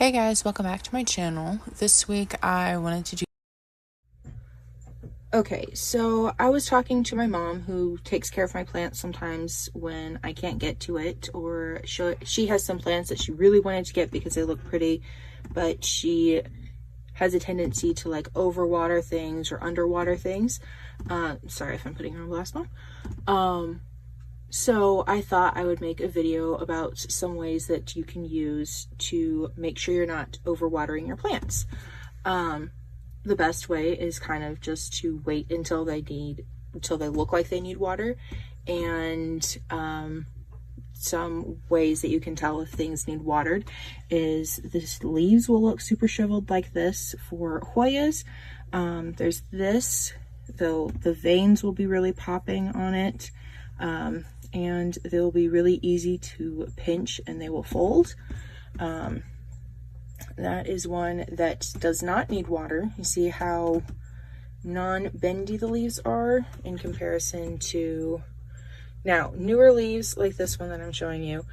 Hey guys, welcome back to my channel. This week I wanted to do... Okay, so I was talking to my mom who takes care of my plants sometimes when I can't get to it, or she has some plants that she really wanted to get because they look pretty, but she has a tendency to like overwater things or underwater things. Sorry if I'm putting her on blast, Mom. So I thought I would make a video about some ways that you can use to make sure you're not overwatering your plants. The best way is kind of just to wait until they look like they need water. And some ways that you can tell if things need watered is the leaves will look super shriveled like this for Hoyas. There's this, though the veins will be really popping on it. And they'll be really easy to pinch and they will fold. That is one that does not need water. You see how non-bendy the leaves are in comparison to now newer leaves like this one that I'm showing you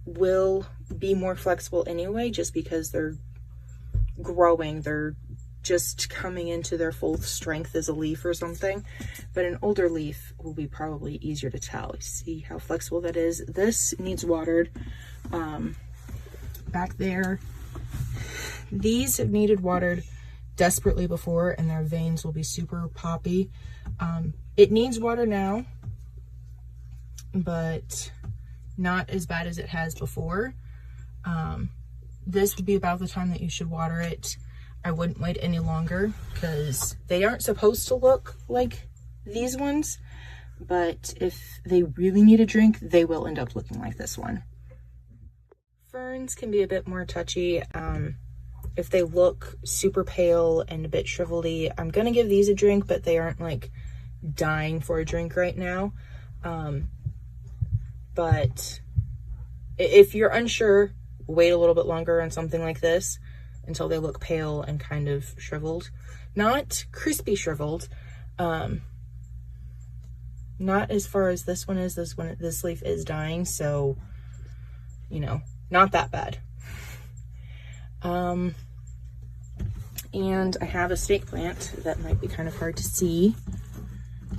will be more flexible anyway, just because they're growing, they're just coming into their full strength as a leaf or something. But an older leaf will be probably easier to tell. You see how flexible that is. This needs watered. Back there, these have needed watered desperately before and their veins will be super poppy. It needs water now, but not as bad as it has before. This would be about the time that you should water it. I wouldn't wait any longer because they aren't supposed to look like these ones, but if they really need a drink, they will end up looking like this one. Ferns can be a bit more touchy. If they look super pale and a bit shriveledy, I'm gonna give these a drink, but they aren't like dying for a drink right now. But if you're unsure, wait a little bit longer on something like this until they look pale and kind of shriveled. Not crispy shriveled. Not as far as this one is. This leaf is dying, so, you know, not that bad. And I have a snake plant that might be kind of hard to see.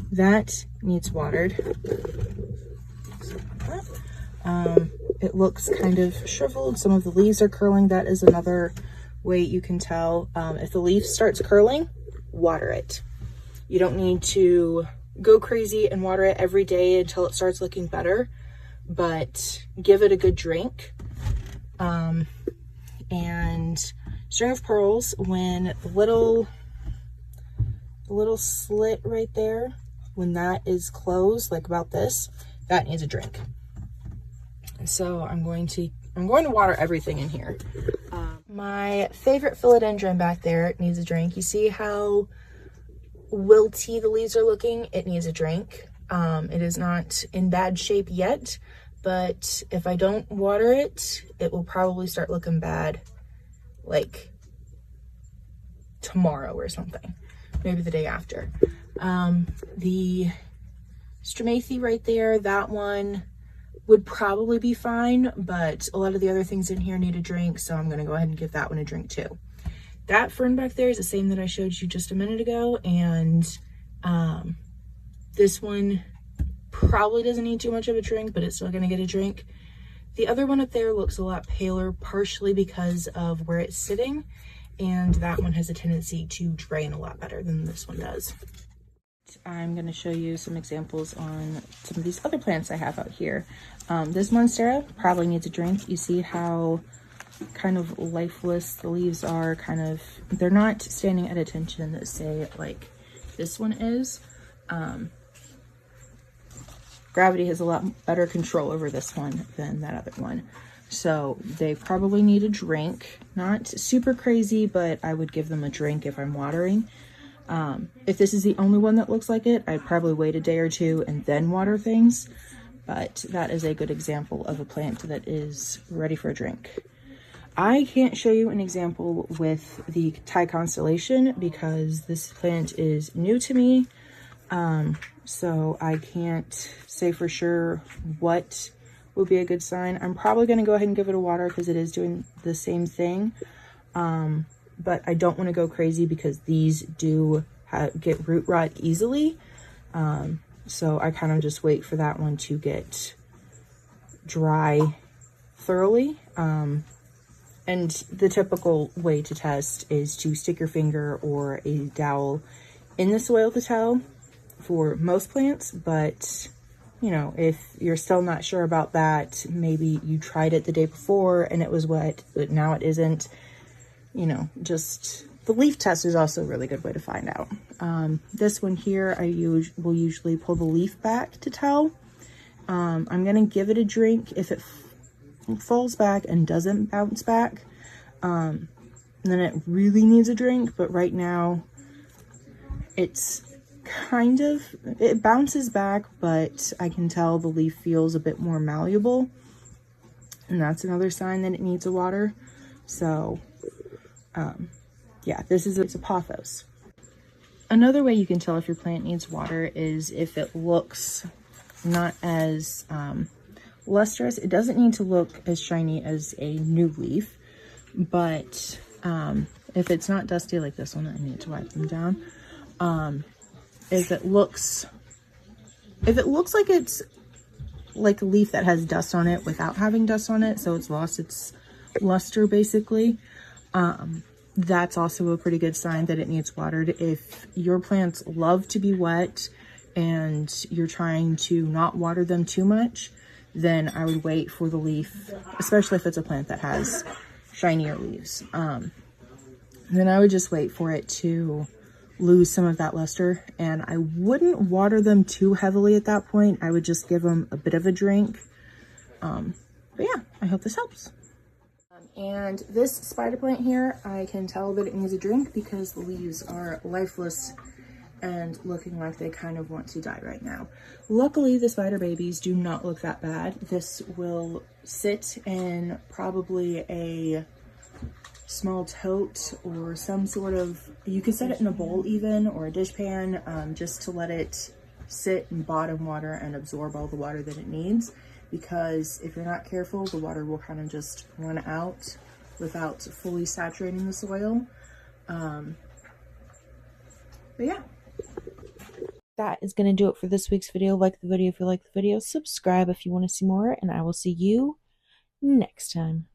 That needs watered. It looks kind of shriveled. Some of the leaves are curling. That is another way you can tell. If the leaf starts curling, water it. You don't need to go crazy and water it every day until it starts looking better, but give it a good drink. And string of pearls, when the little slit right there, when that is closed, like about this, that needs a drink. So I'm going to water everything in here. My favorite philodendron back there needs a drink. You see how wilty the leaves are looking? It needs a drink. It is not in bad shape yet, but if I don't water it, it will probably start looking bad like tomorrow or something, maybe the day after. The Stramathi right there, that one would probably be fine, but a lot of the other things in here need a drink, so I'm gonna go ahead and give that one a drink too. That fern back there is the same that I showed you just a minute ago, and this one probably doesn't need too much of a drink, but it's still gonna get a drink. The other one up there looks a lot paler, partially because of where it's sitting, and that one has a tendency to drain a lot better than this one does. I'm going to show you some examples on some of these other plants I have out here. This Monstera probably needs a drink. You see how kind of lifeless the leaves are, they're not standing at attention that say like this one is. Gravity has a lot better control over this one than that other one. So they probably need a drink. Not super crazy, but I would give them a drink if I'm watering. If this is the only one that looks like it, I'd probably wait a day or two and then water things, but that is a good example of a plant that is ready for a drink. I can't show you an example with the Thai constellation because this plant is new to me, so I can't say for sure what would be a good sign. I'm probably going to go ahead and give it a water because it is doing the same thing. But I don't want to go crazy because these do get root rot easily. So I kind of just wait for that one to get dry thoroughly. And the typical way to test is to stick your finger or a dowel in the soil to tell for most plants. But, you know, if you're still not sure about that, maybe you tried it the day before and it was wet, but now it isn't. You know, just the leaf test is also a really good way to find out. This one here, I will usually pull the leaf back to tell. I'm going to give it a drink. If it falls back and doesn't bounce back, then it really needs a drink. But right now it's kind of, it bounces back, but I can tell the leaf feels a bit more malleable, and that's another sign that it needs a water. So yeah, this is its pothos. Another way you can tell if your plant needs water is if it looks not as lustrous. It doesn't need to look as shiny as a new leaf, but if it's not dusty like this one, I need to wipe them down. If it looks like it's like a leaf that has dust on it without having dust on it, so it's lost its luster basically, that's also a pretty good sign that it needs watered. If your plants love to be wet and you're trying to not water them too much, then I would wait for the leaf, especially if it's a plant that has shinier leaves. Then I would just wait for it to lose some of that luster, and I wouldn't water them too heavily at that point. I would just give them a bit of a drink. But yeah, I hope this helps. And this spider plant here, I can tell that it needs a drink because the leaves are lifeless and looking like they kind of want to die right now. Luckily, the spider babies do not look that bad. This will sit in probably a small tote or some sort of, you could set it in a bowl even, or a dishpan, just to let it sit in bottom water and absorb all the water that it needs. Because if you're not careful, the water will kind of just run out without fully saturating the soil. But yeah. That is going to do it for this week's video. Like the video if you like the video, subscribe if you want to see more, and I will see you next time.